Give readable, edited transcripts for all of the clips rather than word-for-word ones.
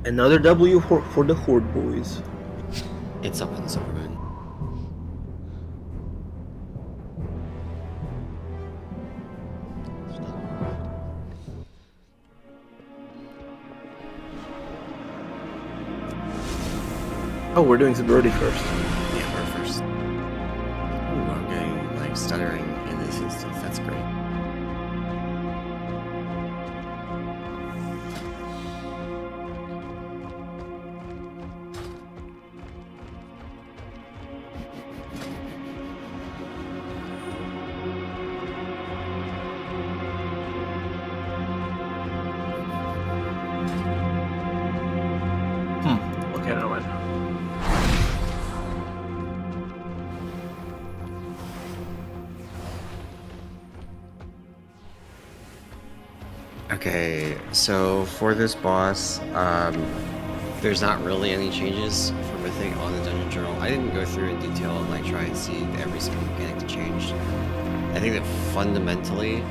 Another W for the Horde boys. It's up in the Silvermoon. Oh, we're doing Birdie first. Yeah, we're first. Ooh, I'm getting like stuttering in this instance. That's great. Okay, never mind. Okay, so for this boss, there's not really any changes for Mythic on the Dungeon Journal. I didn't go through in detail and like try and see every single mechanic that changed. I think that fundamentally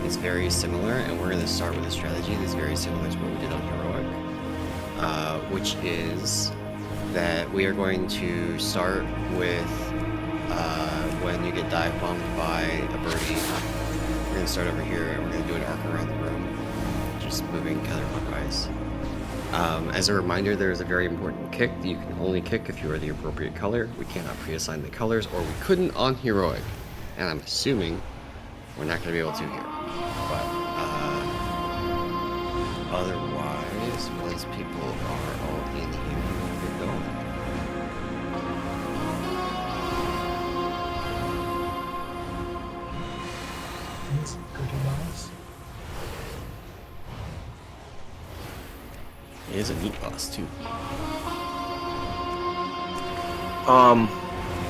it's very similar, and we're going to start with a strategy that's very similar to what we did on Heroic, which is that we are going to start with when you get dive bombed by a birdie. We're going to start over here, and we're going to do an arc around the room, just moving counterclockwise. As a reminder, there is a very important kick that you can only kick if you are the appropriate color. We cannot pre-assign the colors, or we couldn't on Heroic. And I'm assuming we're not going to be able to here. But otherwise, once people are all in here, we're going. It is a neat boss too.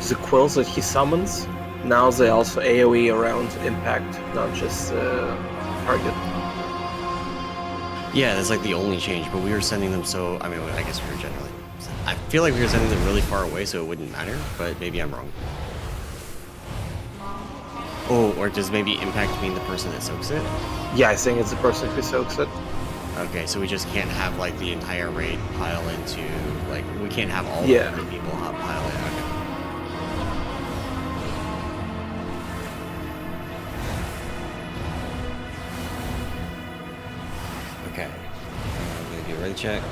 The quills that he summons, now they also AoE around impact, not just target. Yeah, that's like the only change, but we were sending them so, I mean, I guess we were generally, I feel like we were sending them really far away so it wouldn't matter, but maybe I'm wrong. Oh, or does maybe impact mean the person that soaks it? Yeah, I think it's the person who soaks it. Okay, so we just can't have like the entire raid pile into, like, we can't have all Yeah. of the people pile in. Okay. Okay. I'm gonna do a ready check.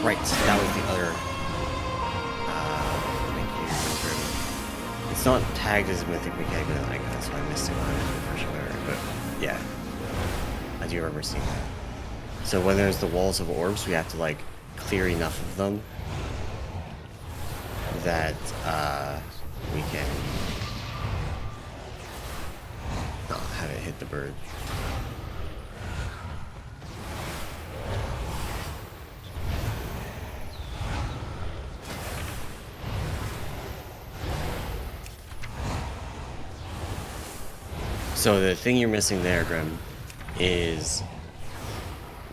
Right, that was the other. Thank you. It's not tagged as a Mythic mechanic with an icon, so I missed it when I was refreshing memory. But yeah, I do remember seeing that. So when there's the walls of orbs, we have to like clear enough of them that we can not have it hit the bird. So the thing you're missing there, Grim, is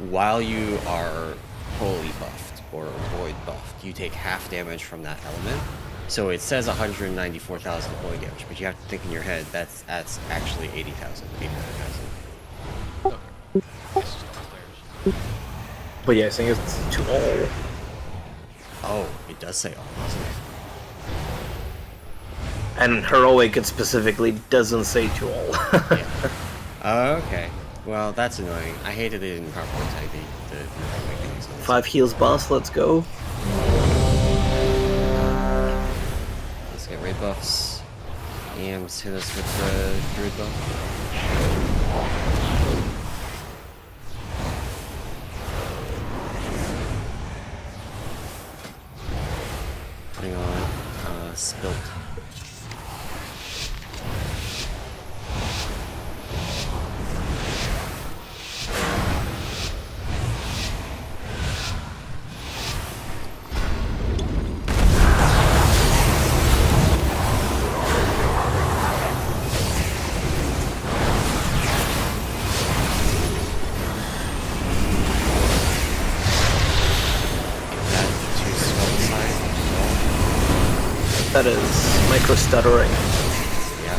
while you are holy buffed or void buffed, you take half damage from that element. So it says 194,000 holy damage, but you have to think in your head that's actually 80,000, 89,000. But yeah, I think it's to all. Oh, it does say all, doesn't it? And Heroic, it specifically doesn't say to all. Yeah. Okay. Well, that's annoying. I hated they didn't properly tag the mechanics on this. 5 heals boss, let's go. Let's get raid buffs. Yams hit us with the druid buff. Putting on Spilt. That is micro stuttering. Yeah.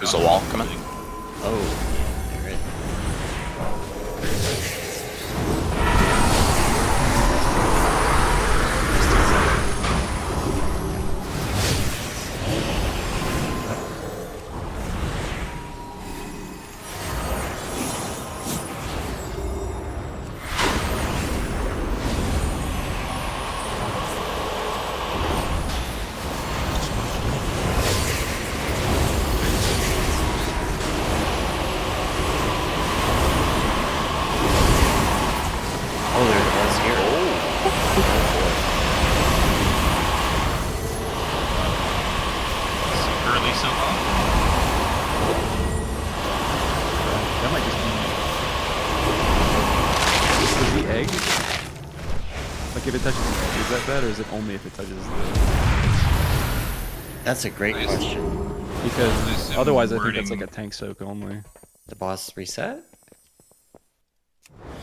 There's a wall coming. Oh, there it is. That might just be... Is the egg? Like if it touches the egg, is that bad, or is it only if it touches the... That's a great question. Because otherwise I think that's like a tank soak only. The boss reset?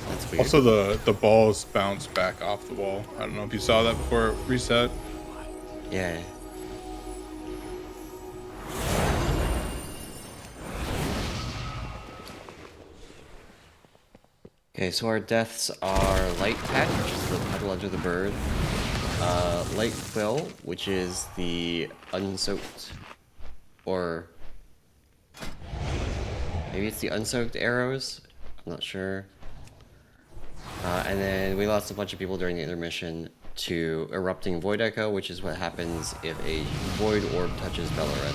That's weird. Also, the balls bounce back off the wall. I don't know if you saw that before it reset. Yeah. Okay, so our deaths are Light Pack, which is the petal under the bird. Light Quill, which is the unsoaked, or maybe it's the unsoaked arrows. I'm not sure. And then we lost a bunch of people during the intermission to Erupting Void Echo, which is what happens if a Void Orb touches Belo'ren.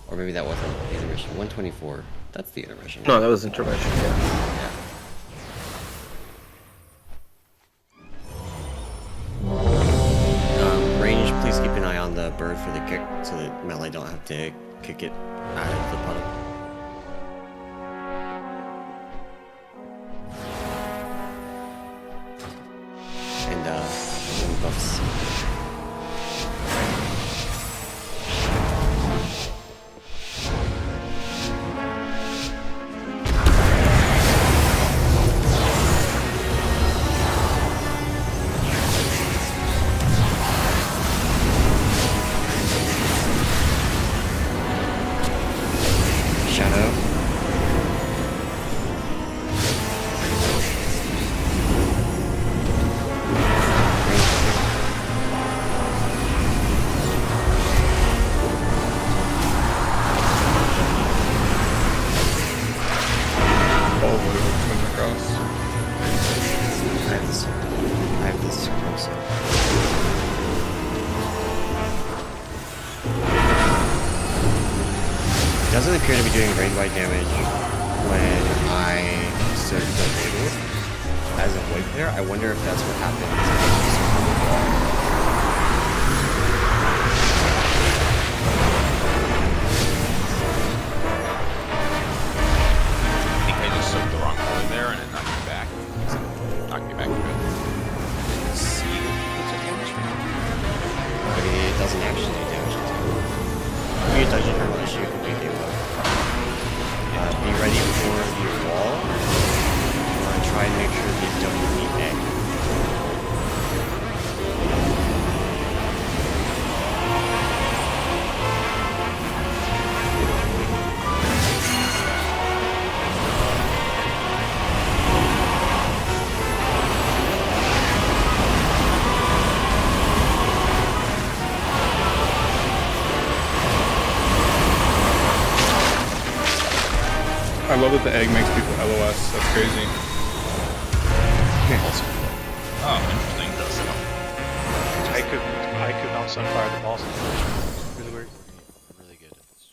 Or maybe that wasn't the intermission. 124. That's the intermission. No, that was intermission, yeah. Yeah. Range, please keep an eye on the bird for the kick so that Melee don't have to kick it out of the puddle. And buffs. Doesn't appear to be doing raid-wide damage when I search the Void Orb as a Void player. I wonder if that's what happens. I think I just soaked the wrong color there and it knocked me back. Knocked me back a bit. Let's see what's the damage for now. But it doesn't actually do damage to you. You touch it from issue completely low. Be ready for the wall. Try and make sure that you don't eat the egg. I love that the egg makes people LOS. That's crazy. Oh, interesting. I could bounce on fire the boss. Really weird. I'm really good at this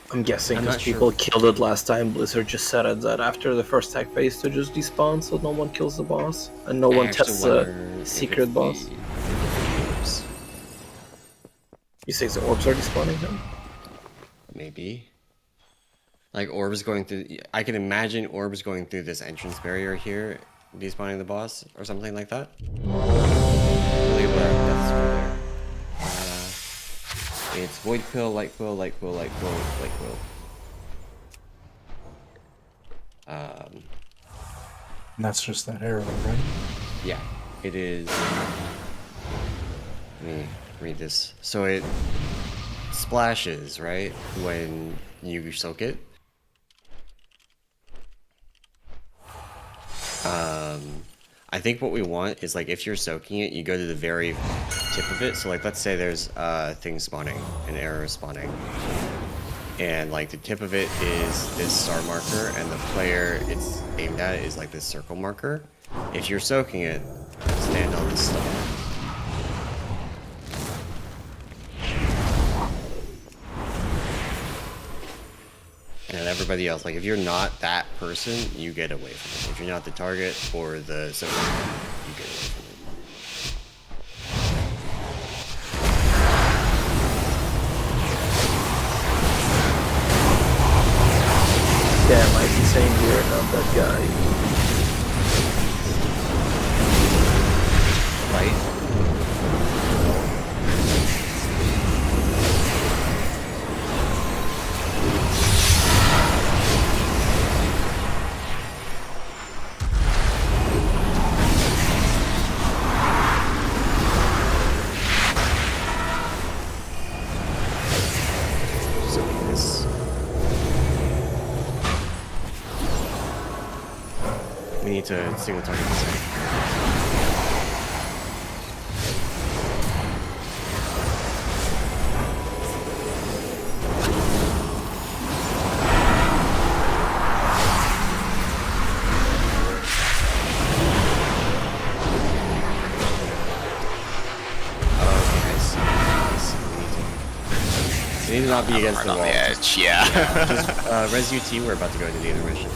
one. I'm guessing I'm because not sure. people killed it last time, Blizzard just set it that after the first tag phase to just despawn so no one kills the boss and no one tests the secret boss. You say the orbs are despawning him? Maybe. Like orbs going through. I can imagine orbs going through this entrance barrier here, despawning the boss or something like that. Really, that's right there. It's Void Quill, Light Quill, Light Quill, Light Quill, Light Quill. And that's just that arrow, right? Yeah, it is. Let me read this. So it's splashes, right? When you soak it. I think what we want is like if you're soaking it, you go to the very tip of it. So like let's say there's things spawning, an arrow spawning. And like the tip of it is this star marker, and the player it's aimed at is like this circle marker. If you're soaking it, stand on the star. And everybody else, like if you're not that person, you get away from it. If you're not the target or the soaker, you get away from it. Damn, I see saying here, not that guy. Right? We need to single target this thing. We need to not be against the wall. On the edge, yeah. Just res UT, we're about to go into the intermission.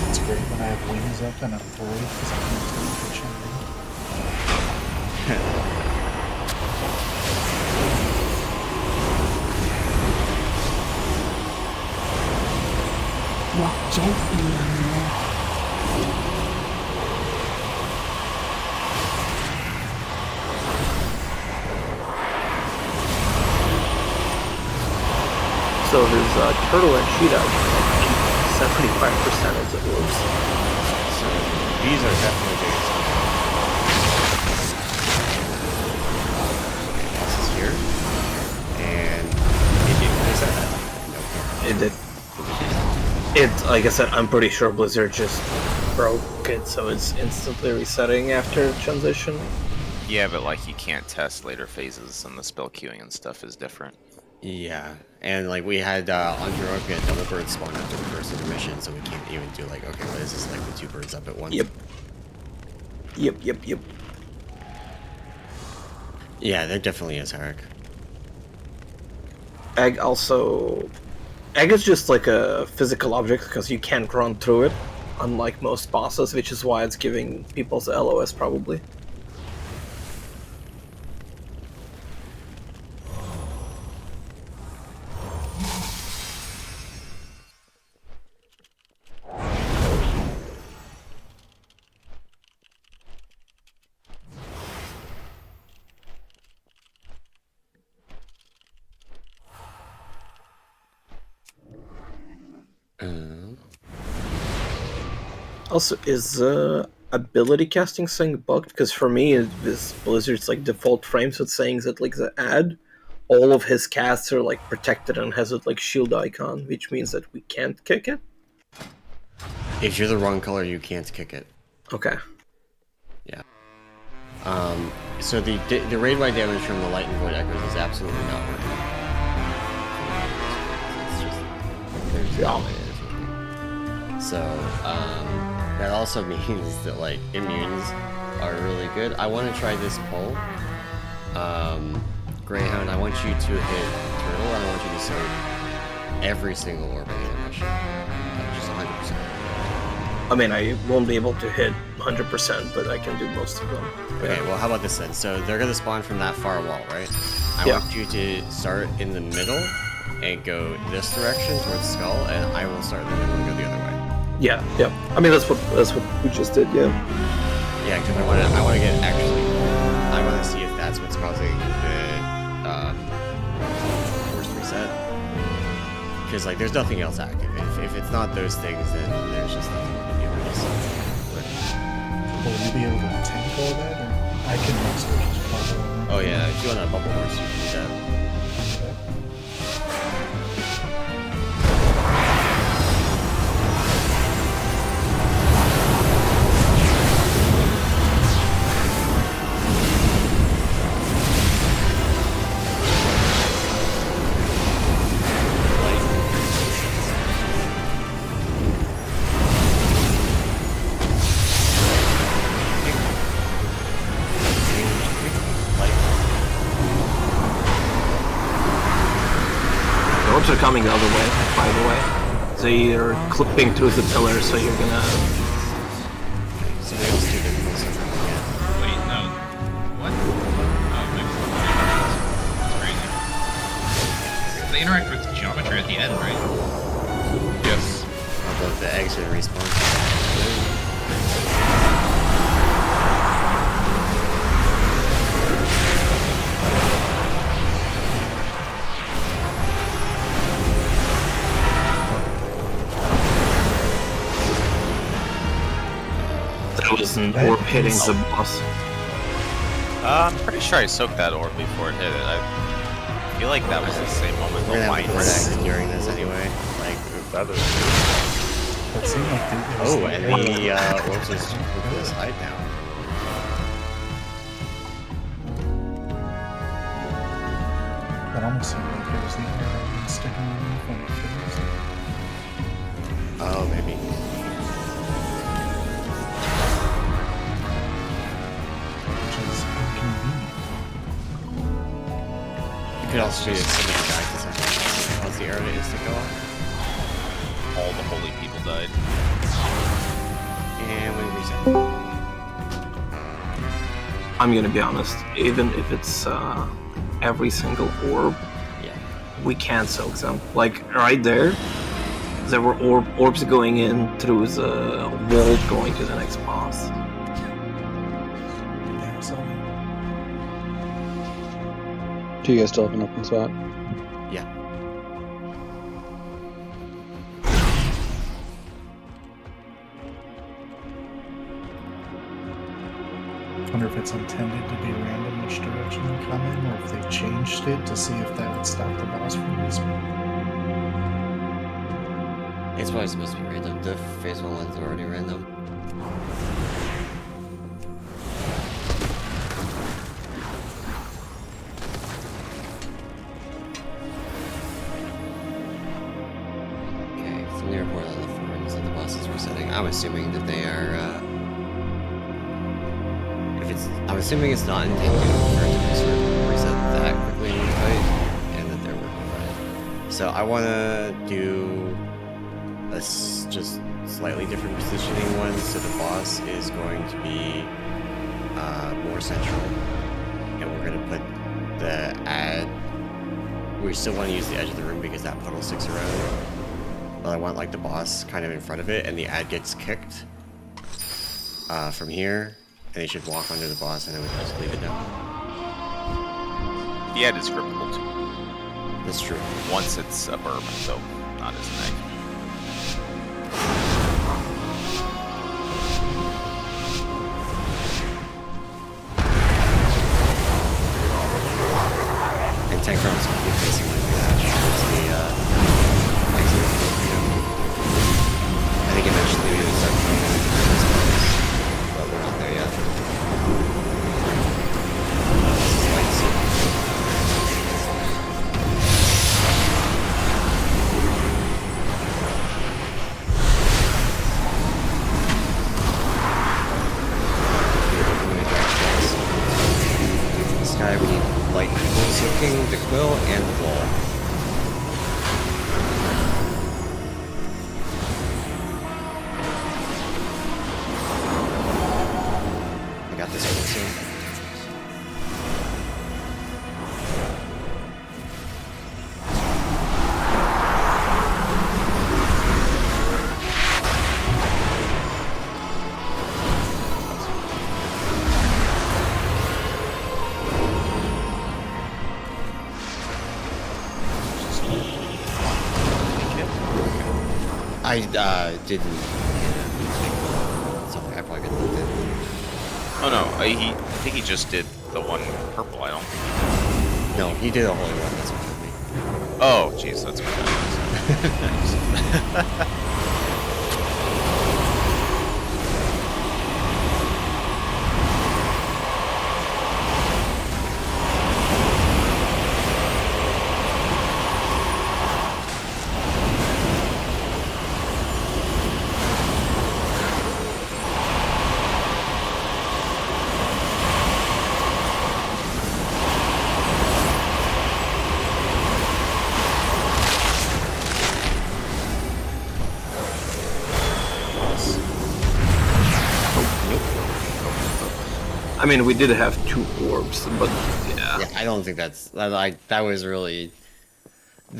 It's great when I have wings up and I'm worried because I can't do the kitchen. Walk gently on the left. So his turtle and cheetah are 75% as it looks. So these are definitely big. Boss is here, and it didn't place that. Nope. It did. It, like I said, I'm pretty sure Blizzard just broke it, so it's instantly resetting after transition. Yeah, but like you can't test later phases, and the spell queuing and stuff is different. Yeah, and like we had on Heroic, we had double birds spawn after the first intermission, so we can't even do like, okay, what is this, like the two birds up at once? Yep. Yeah, there definitely is, Herrick. Egg also... Egg is just like a physical object because you can't run through it, unlike most bosses, which is why it's giving people's LOS probably. Also, is ability casting thing bugged? Because for me, this Blizzard's like default frames with saying that like the ad, all of his casts are like protected and has a like shield icon, which means that we can't kick it. If you're the wrong color, you can't kick it. Okay. Yeah. So the raid-wide damage from the Light and Void Echoes is absolutely not working. It's just there's no way it is working. So that also means that like immunes are really good. I want to try this poll. Greyhound, I want you to hit Turtle, and I want you to soak every single orb in the mission. Just 100%. I mean, I won't be able to hit 100%, but I can do most of them. Okay, well, how about this then? So they're gonna spawn from that far wall, right? I want you to start in the middle and go this direction towards Skull, and I will start in the middle and go the other way. Yeah. I mean, that's what we just did. Yeah. Yeah, because I want to get I want to see if that's what's causing the forced reset. Because like, there's nothing else active. If it's not those things, then there's just nothing we can do. Will you be able to tank all that? Or? I can also just bubble. Oh yeah, if you want a bubble horse, you can do that. The orbs are coming the other way, by the way. They're clipping through the pillar, so you're gonna... Somebody else do the most of them again. Wait, no. What? Oh, maybe that's crazy. They interact with geometry at the end, right? Yes. Although the eggs are respawn. That was an orb hitting the boss. I'm pretty sure I soaked that orb before it hit it. I feel like that was the same moment We're the gonna light have Vortex during this anyway. Like, Feathers. It seemed like there was oh, and the orbs just put this hide down. That almost seemed like there was the arrow sticking on the phone. Oh, maybe. Which is inconvenient. You could also do something back to something. Cause the arrow to instant go off. all the holy people died. And we reset. I'm gonna be honest, even if it's every single orb, Yeah. we can't soak them. Like, right there were orbs going in through the wall going to the next boss. Yeah, so Do you guys still have an open spot? Yeah. I wonder if it's intended to be random which direction they come in, or if they changed it to see if that would stop the boss from respawning. It's probably supposed to be random. The phase 1 ones are already random. Okay, from the report on the forums that the boss is resetting, I'm assuming that they are, I'm assuming it's not intended for it to be sort of reset that quickly in the fight, and that they're working on it. So I want to do a just slightly different positioning one, so the boss is going to be more central, and we're going to put the ad. We still want to use the edge of the room because that puddle sticks around, but I want like the boss kind of in front of it, and the ad gets kicked from here, and they should walk under the boss, and then we can just leave it down. The ad is scriptable too. That's true. Once it's a burb, so not as an egg. And Techron's going to be facing like that towards the exit. I think eventually we would start playing it into this place, but we're not there yet. This is light scene. This guy, we need light people soaking, the quill, and the wall. I got this one soon. I didn't. Something I probably could have looked at. Oh no, he think he just did the one purple. I don't. No, he did a holy one. That's what told me. Oh, jeez, that's what that is. I mean, we did have 2 orbs, but yeah. Yeah, I don't think that's that was really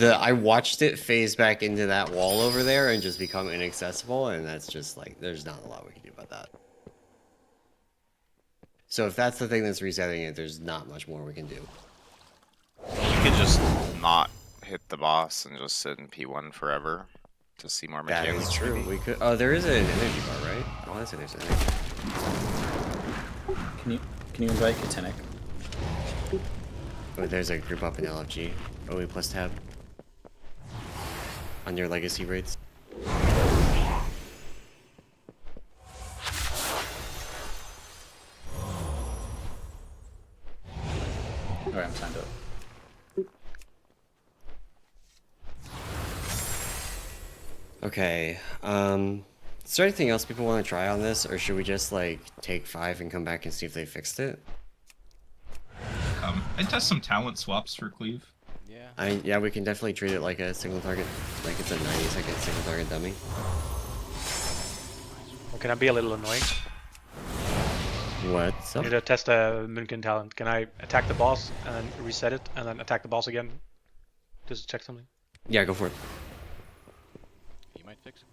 I watched it phase back into that wall over there and just become inaccessible, and that's just like there's not a lot we can do about that. So if that's the thing that's resetting it, there's not much more we can do. You could just not hit the boss and just sit in P1 forever to see more That mechanics. is true. maybe. We could. Oh, there is an energy bar, right? I want to say there's an energy. Can you invite Katenik? Oh, there's a group up in LFG. OE plus tab. On your legacy raids. Alright, I'm signed up. Okay. Is there anything else people want to try on this, or should we just like take 5 and come back and see if they fixed it? I'd test some talent swaps for Cleave. Yeah. Yeah, we can definitely treat it like a single target, like it's a 90-second single target dummy. Well, can I be a little annoying? What's I up? need to test a Munkin talent. Can I attack the boss and then reset it and then attack the boss again? Just to check something. Yeah, go for it. You might fix it.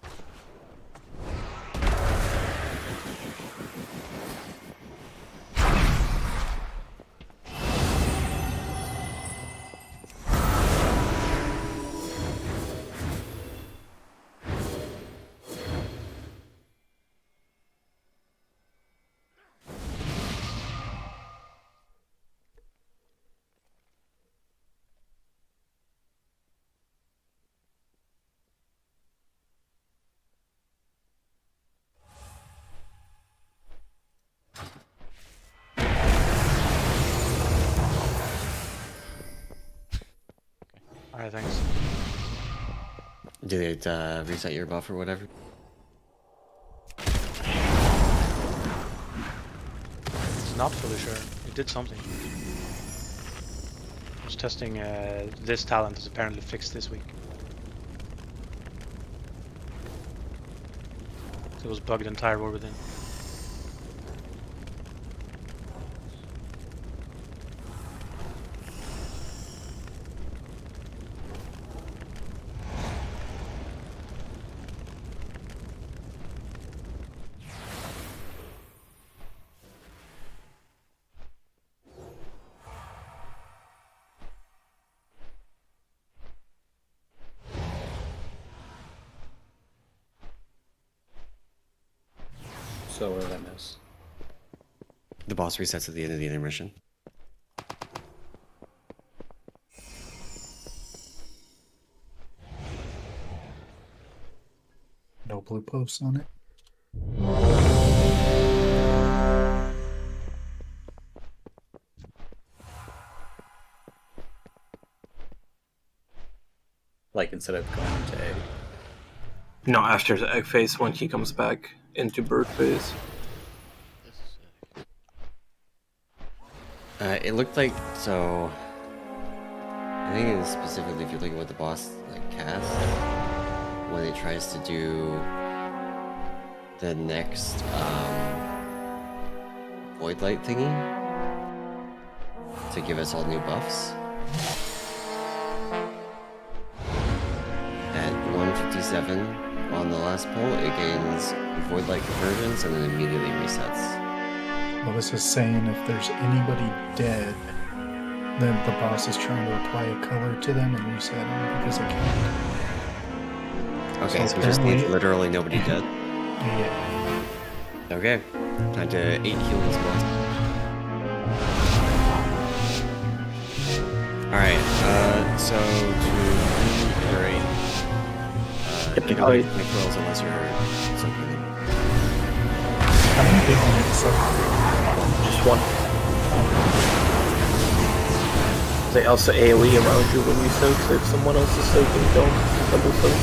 Alright, thanks. Did it reset your buff or whatever? It's not fully sure. It did something. I was testing this talent is apparently fixed this week. It was bugged entire war within. So what did I miss? The boss resets at the end of the intermission. No blue posts on it. Like instead of going to egg. No, after the egg phase, when he comes back into bird phase. It looked like, so I think it is specifically if you're looking at what the boss like cast when it tries to do the next void light thingy to give us all new buffs. At 157 on the last pull, it gains void light conversions and then immediately resets. Well, this is saying if there's anybody dead, then the boss is trying to apply a color to them and reset them because it can't. Okay, so we just need literally nobody dead. Yeah. Okay, time to 8 healings more. Alright, so to reiterate, get all your coils unless you're soaking them. How many big ones? Just one. They also AoE around you when you soak, so if someone else is soaking, don't double soak.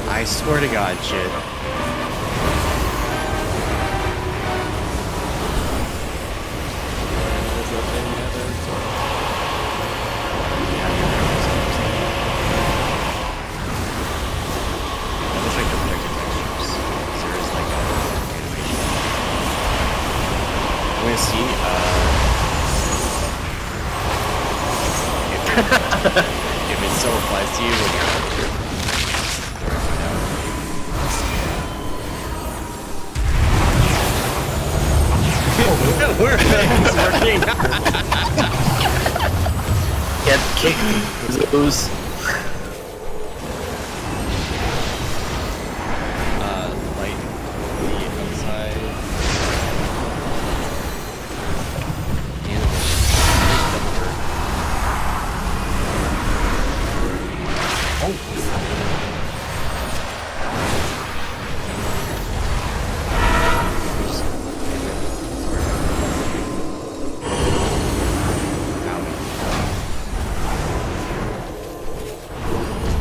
I swear to God, shit. If it still applies to you when you're working. Get kicked, lose. Light the outside. And double hurt.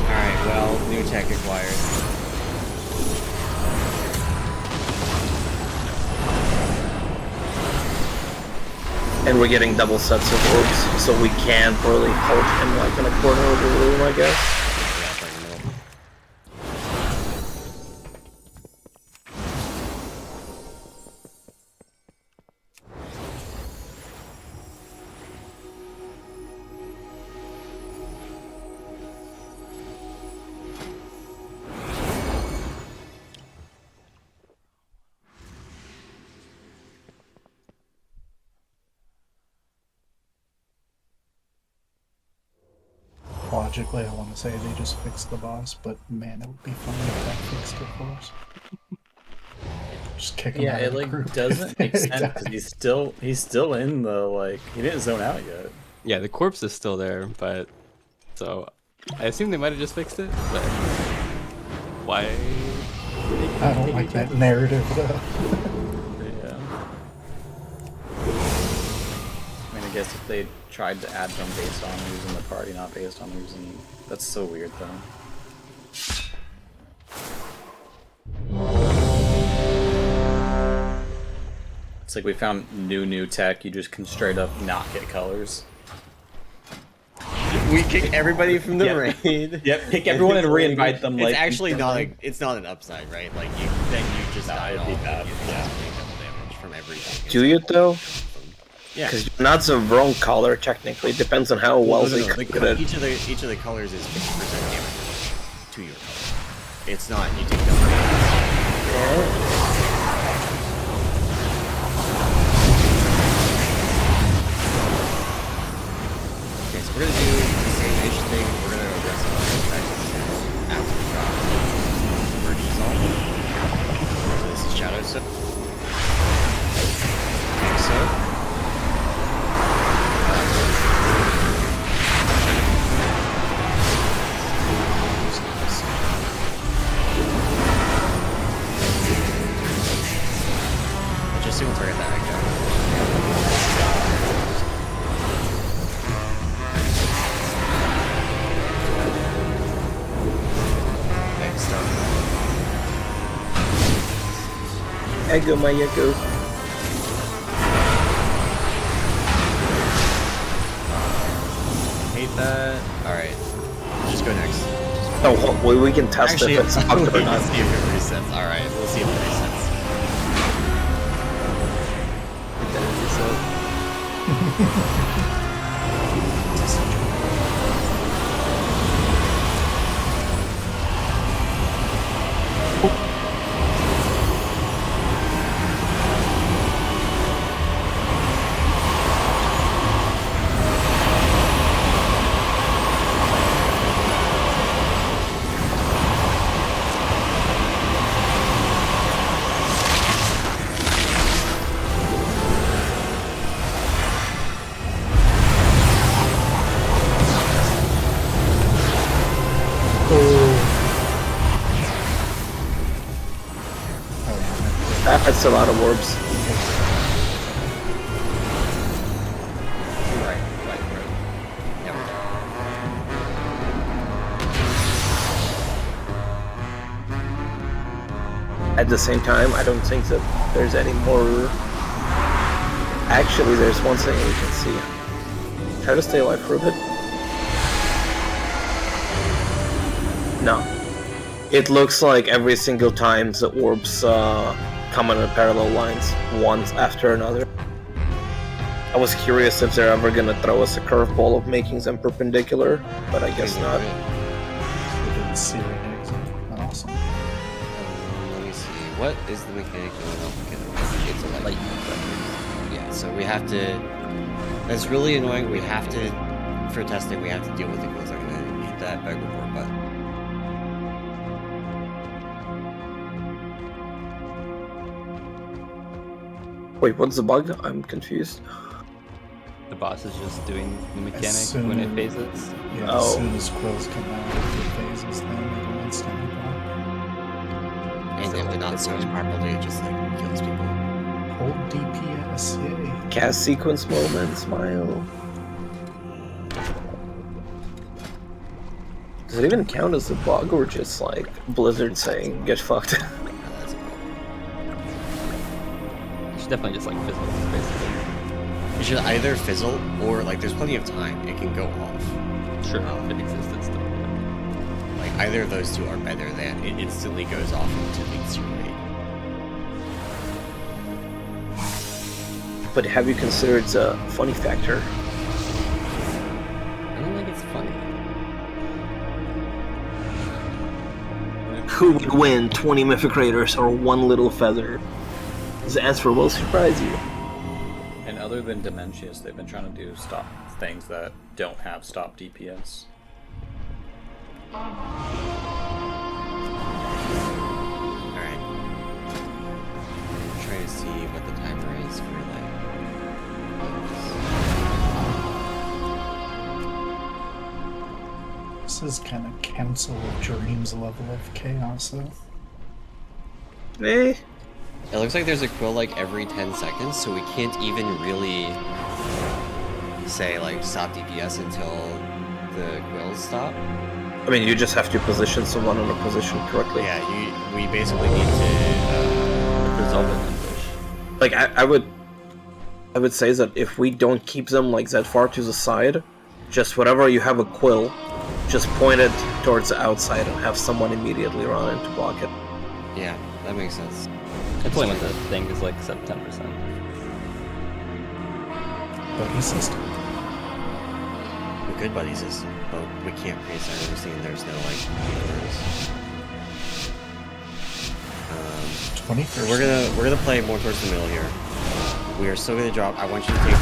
Alright, well, new tech acquired. And we're getting double sets of orbs, so we can't really hold him like in a corner of the room, I guess. Logically, I want to say they just fixed the boss, but man, it would be funny if that fixed it for us. Just kick him out Yeah, of it the group. like doesn't make sense because he's still in the like he didn't zone out yet. Yeah, the corpse is still there, but so I assume they might have just fixed it. But why? I don't like that narrative though. Yeah. I mean, I guess if they tried to add them based on who's in the party, not based on who's in. That's so weird though. It's like we found new tech, you just can straight up not get colors. We kick everybody from the raid. Yep, pick everyone and re-invite them. It's Like actually not it's not an upside, right? Like you just die off. bad. You just take double damage from everything. Do you though? Yeah. Because you're not the wrong color technically. It depends on how well they cook it. Each of the colors is 50% damage to your color. It's not you take double damage. Okay, so we're gonna do the same-ish thing. We're gonna rest on the effect after we drop Emergence on. So this is Shadow Soak. Okay, so. Just see what's right that I go. Ego, my ego. Hate that. Alright. Just go next. Oh, well, we can test Actually, if it's bugged or let's not. see if it resets. Alright, we'll see if it resets. That's a lot of orbs. Right. There we go. At the same time, I don't think that there's any more... Actually, there's one thing we can see. Try to stay alive for a bit. No. It looks like every single time the orbs come in parallel lines, one after another. I was curious if they're ever gonna throw us a curveball of making them perpendicular, but I guess not. We didn't see it exit. Awesome. Let me see. What is the mechanic going on? It's a light. Yeah, so we have to... That's really annoying. We have to... For testing, we have to deal with it because I'm gonna hit that back before button. Wait, what's the bug? I'm confused. The boss is just doing the mechanic soon when it as- phases. Yeah, Oh. as soon as quills come out, it phases them, it'll instantly block. And if they're not searched properly, it just like kills people. Hold DPS, yay. Cast sequence moment, smile. Does it even count as a bug or just like Blizzard saying get fucked? That's a problem. You should definitely just like fizzle, basically. It should either fizzle or like there's plenty of time. It can go off. Sure, if it existed still. Like either of those two are better than it instantly goes off into the 0-8. But have you considered the funny factor? I don't think it's funny. Who would win, 20 Mythic Raiders or one little feather? The answer will surprise you. And other than Dementius, they've been trying to do stop things that don't have stop DPS. Alright. Try to see what the timer is for like. This is kind of Council of Dreams level of chaos, though. Eh? It looks like there's a quill like every 10 seconds, so we can't even really say like stop DPS until the quills stop. I mean, you just have to position someone in a position correctly. Yeah, we basically need to. Resolve it and push. Like, I would say that if we don't keep them like that far to the side, just whenever you have a quill, just point it towards the outside and have someone immediately run in to block it. Yeah, that makes sense. It's only when the thing is like sub 10%. Buddy system. We could buddy system, but we can't reassign everything and there's no like numbers. 21st. So we're gonna play more towards the middle here. We are still gonna drop. I want you to take the.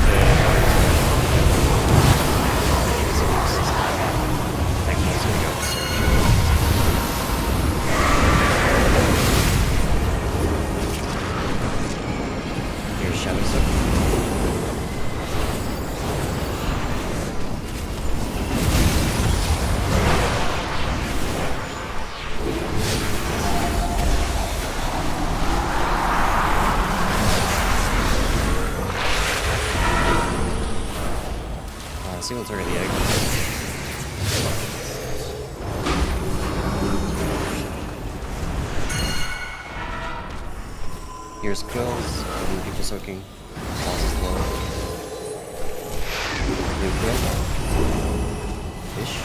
Here's Shadow Step. Here's quills, people soaking. Balls is low. New quill. Fish.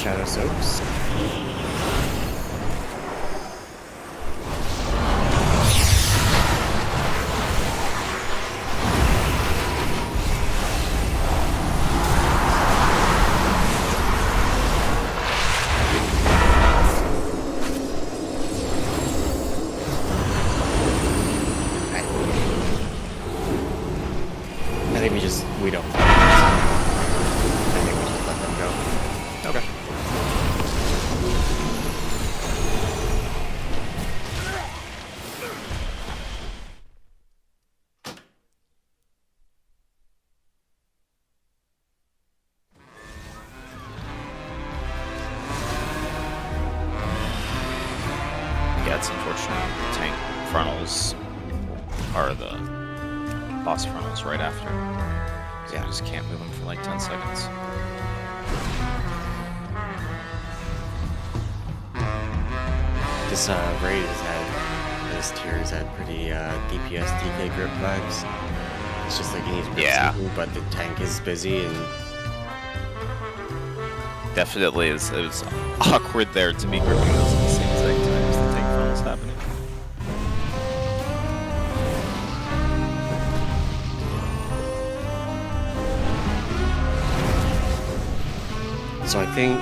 Shadow soaks. I think we don't. I think we just let them go. Okay. Yeah, it's unfortunate. Tank frontals are the boss frontals right after. So you just can't move them for like 10 seconds. This raid has had, this tier has had pretty DPS DK grip vibes. It's just like you need to be something, but the tank is busy and definitely it was awkward there to be gripping those at the same exact time as the tank frontals happening. So I think,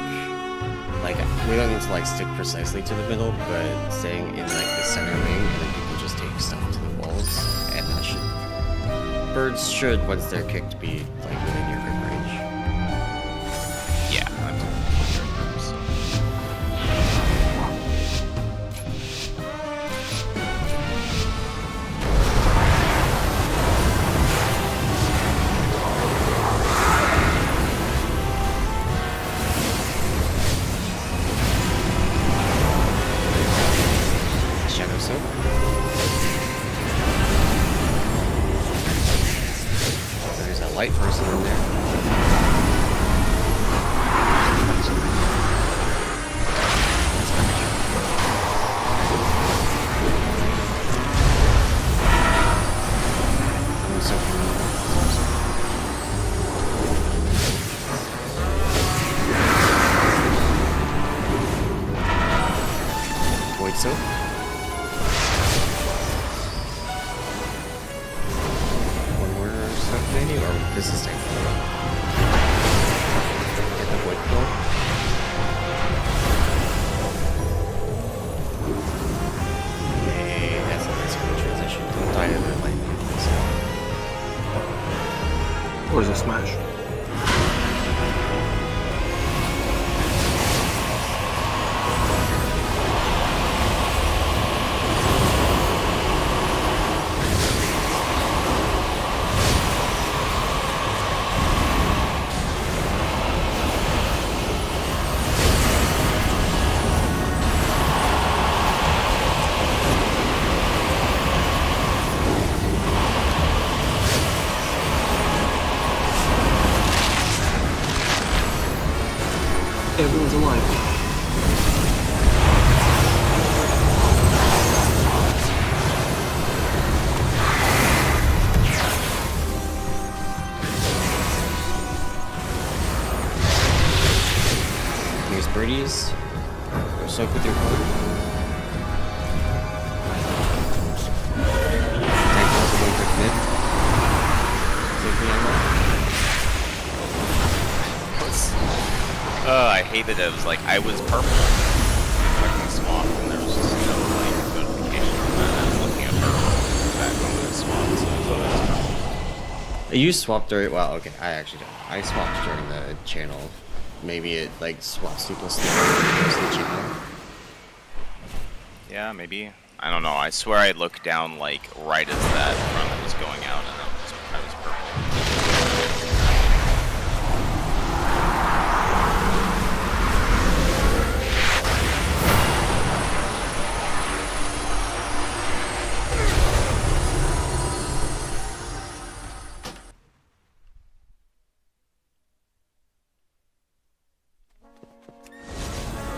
like, we don't need to like stick precisely to the middle, but staying in like the center ring, and then people just take stuff to the walls, and that should, birds should, once they're kicked, be like within your grip range. Yeah, I'm totally so. Shadow soak. There's a light person in there. I'm soaking. Void soak. Maybe, or this is tank. Get the void flow. Yay, that's a nice cool transition. Don't die to the lightning. Or is it smash? Everyone's alive. Here's birdies. soak with your color. Tank also going quick mid. Take me on that. I hated it. It was like I was purple. Fucking swap, and there was just no like notification on that. I was looking at purple back when it swapped, so I thought it was purple. You swapped during. Well, okay, I actually don't. I swapped during the channel. Maybe it like swaps people slower. Yeah, maybe. I don't know. I swear I looked down like right as that front was going out, and I was purple.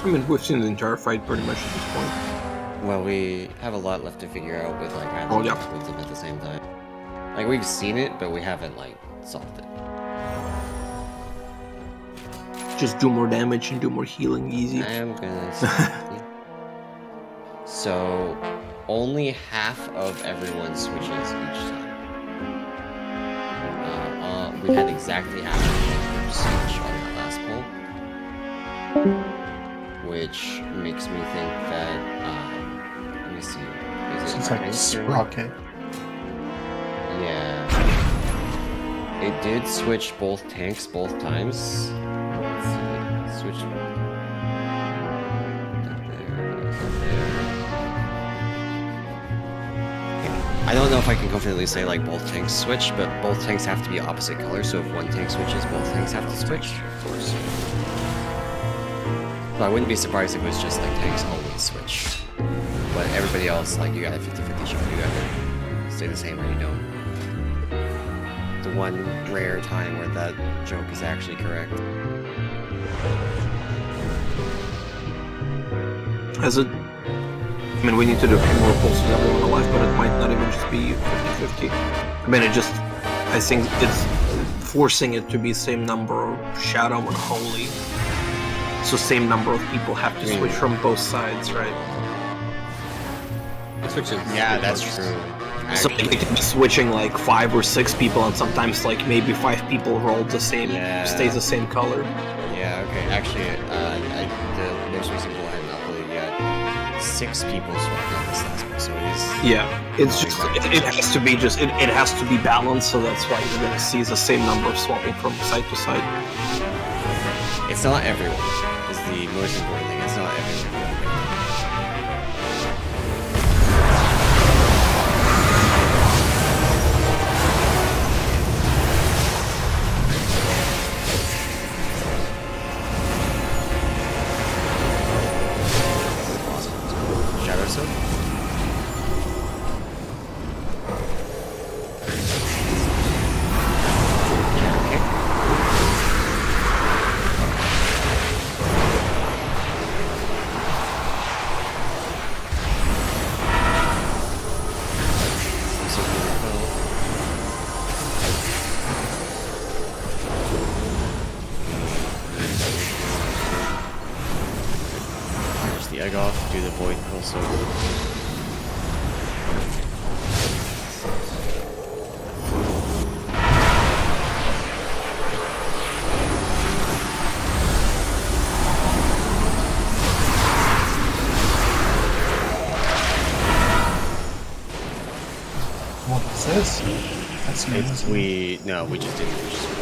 I mean, we've seen the entire fight pretty much at this point. Well, we have a lot left to figure out with like having Oh, yeah. with them at the same time. Like we've seen it, but we haven't like solved it. Just do more damage and do more healing easy. I am gonna say so only half of everyone switches each time. We had exactly half of them switch on the last poll, which makes me think that let me see. Is it It's like Arcane? Sprocket. Yeah. It did switch both tanks both times. Let's see. Switch. I don't know if I can confidently say like both tanks switch, but both tanks have to be opposite colors, so if one tank switches, both tanks have to switch. Of course. So I wouldn't be surprised if it was just like tanks always switch. But everybody else, like you got a 50-50 shot, you gotta stay the same or you don't. The one rare time where that joke is actually correct. As it, I mean, we need to do a few more pulls with everyone alive, but it might not even just be 50-50. I mean, it just, I think it's forcing it to be same number of Shadow and Holy. So same number of people have to switch from both sides, right? Switches. Yeah, that's true. So they can be switching like 5 or 6 people, and sometimes like maybe 5 people roll the same, Yeah. stays the same color. Yeah, okay. Actually, the most recent goal I hadn't uploaded yet. 6 people swapped on this last one, so it is. Yeah, it's just it has to be just it has to be balanced, so that's why you're gonna see the same number of swapping from side to side. It's not everyone. Is the most important thing. It's not everyone. Shadow Soak? Finish the egg off, do the void pull soak. What is this? That's It's, amazing. we just didn't finish this one.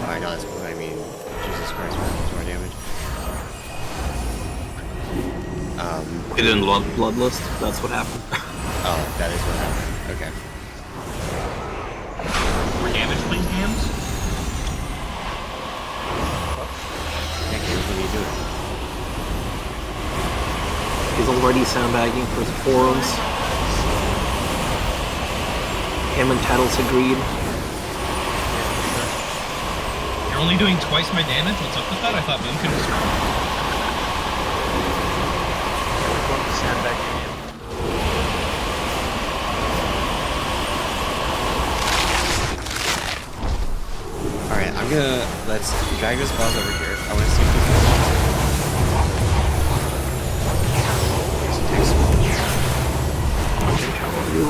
I know that's what I mean. Jesus Christ, we're doing more damage. We didn't bloodlust. That's what happened. Oh, that is what happened. Okay. More damage, please, hams? Yeah, James, what are you doing? He's already sandbagging for the forums. Him and Tattles agreed. You're only doing twice my damage? What's up with that? I thought Moonkin was strong. Alright, let's drag this boss over here. I want to see if we can you.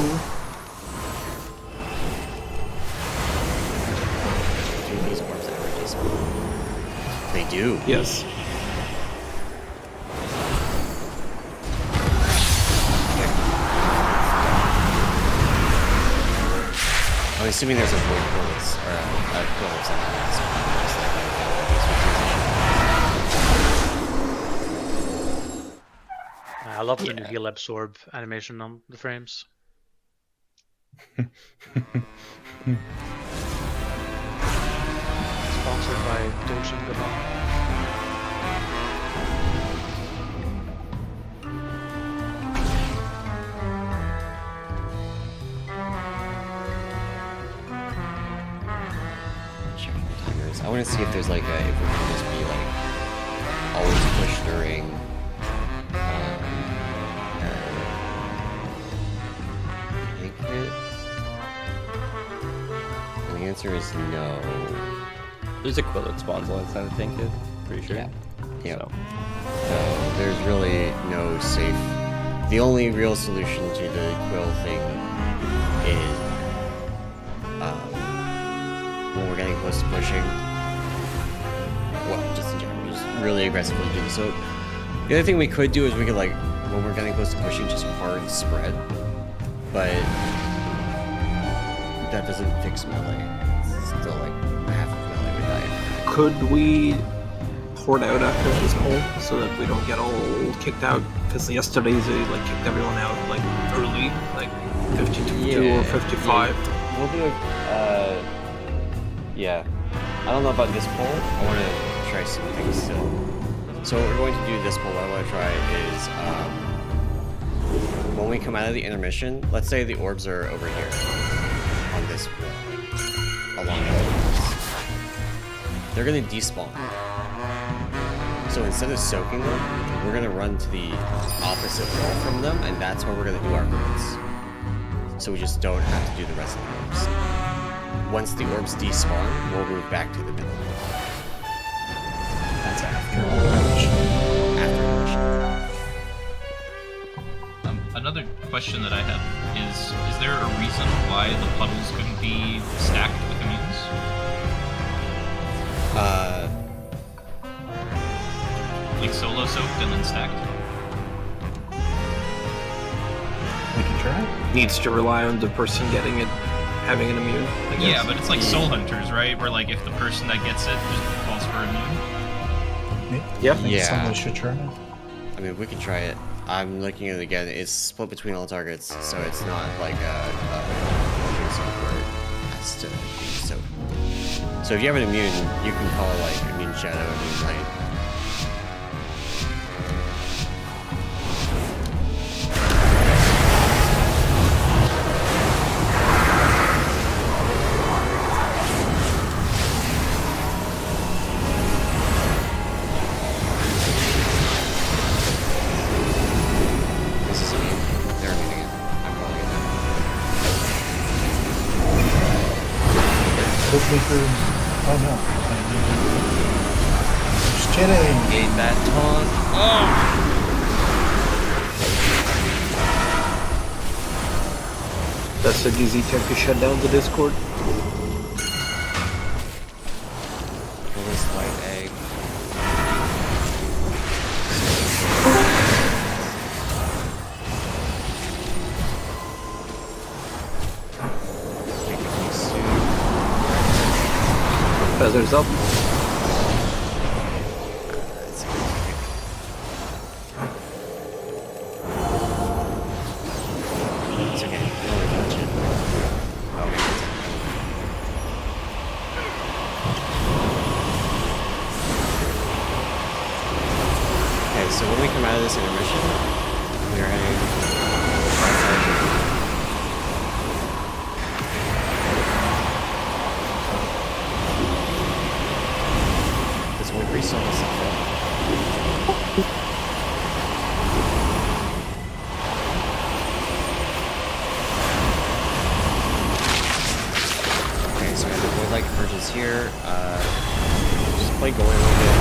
Do these orbs ever despawn? They do. Yes. I'm assuming there's a void bullets or a bullets on that. Just like I love the new heal absorb animation on the frames. Sponsored by Doge and Gabon. I want to see if there's like a, if we can just be like always push during tank hit. And the answer is no. There's a quill that spawns alongside the tank hit, pretty sure. Yeah. Yep. So. So there's really no safe. The only real solution to the quill thing is when we're getting close to pushing. Well, just in general, just really aggressively do this. So the other thing we could do is we could like, when we're getting close to pushing, just hard spread. But that doesn't fix melee. It's still like half of melee would die. Could we port out after this poll so that we don't get all kicked out? Because yesterday they like kicked everyone out like early, like 52 or 55. Yeah. We'll do a, yeah. I don't know about this poll. I want to try some things still. So what we're going to do this poll, what I want to try is, when we come out of the intermission, let's say the orbs are over here, on this wall, along the orbs. They're going to despawn. So instead of soaking them, we're going to run to the opposite wall from them, and that's where we're going to do our orbs. So we just don't have to do the rest of the orbs. Once the orbs despawn, we'll move back to the middle. That's after intermission. Another question that I have is there a reason why the puddles couldn't be stacked with immunes? Like solo soaked and then stacked? We can try. Needs to rely on the person getting it, having an immune, I guess. Yeah, but it's like Soul Hunters, right? Where like if the person that gets it just calls for immune. Yeah. I think someone should try it. I mean, we can try it. I'm looking at it again. It's split between all targets, so it's not like a where it has to be soaked. So if you have an immune, you can call like immune shadow, immune light. Oh no. Just kidding. Ate that taunt. Oh! That's an easy time to shut down the Discord. Kill this light egg. Feathers up. It's okay. No one touch it. Okay. Okay, so when we come out of this intermission, we are heading resource effect. Okay, so we have the void light purges here. Just play going a little bit.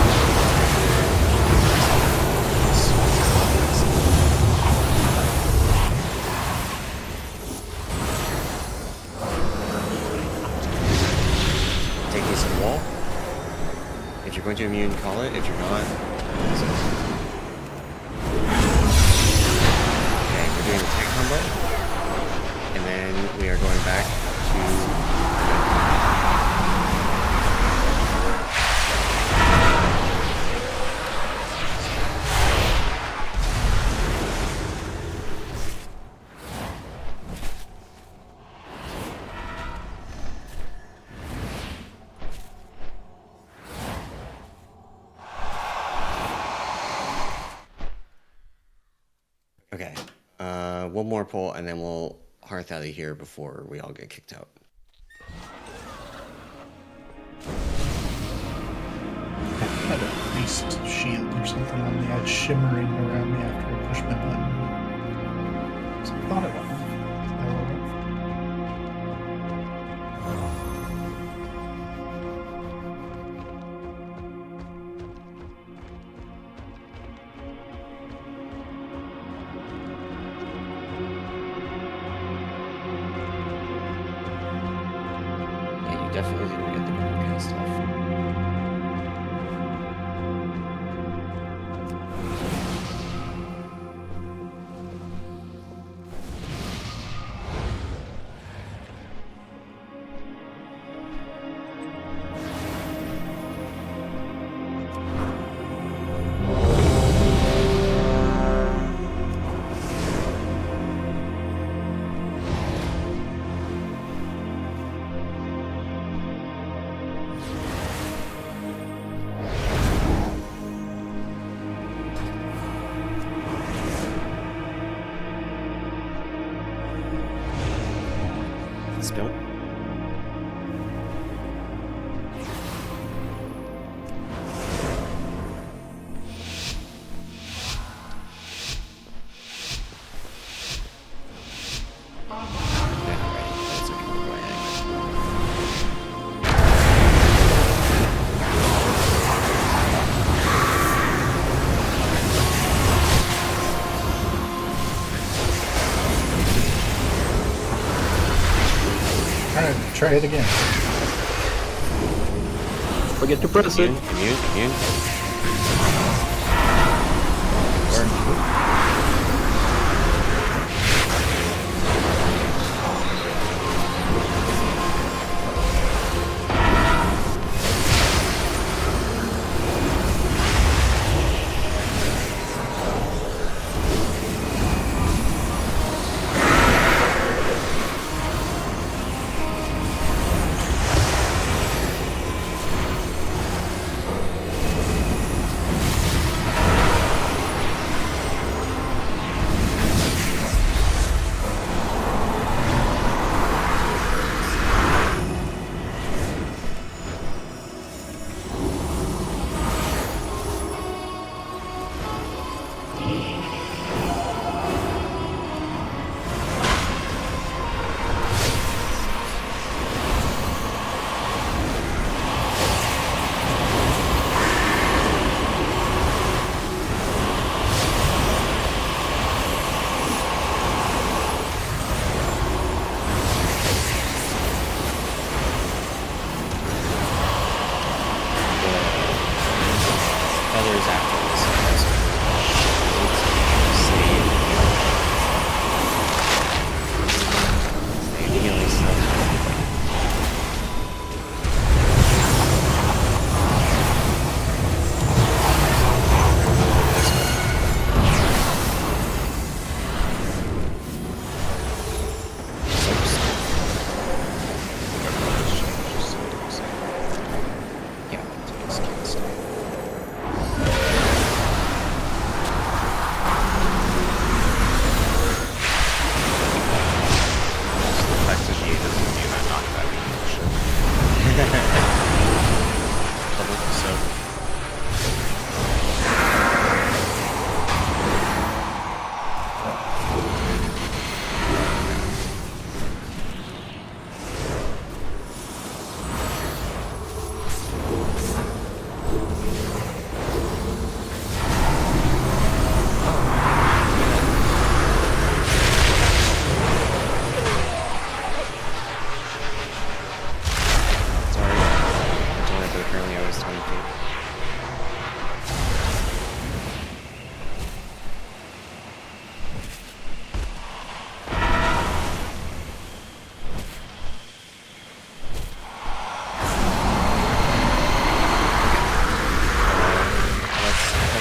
wall. If you're going to immune, call it. If you're not, okay, we're doing the tank combo. And then we are going back to... Okay, one more pull and then we'll hearth out of here before we all get kicked out. I had a priest shield or something on me. I had shimmering around me after I pushed my button. So I thought it went off. I rolled it. Yeah, you definitely didn't get the gun cast off. Spill. Alright, try it again. Forget to press it. Immune.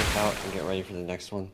tank out and get ready for the next one.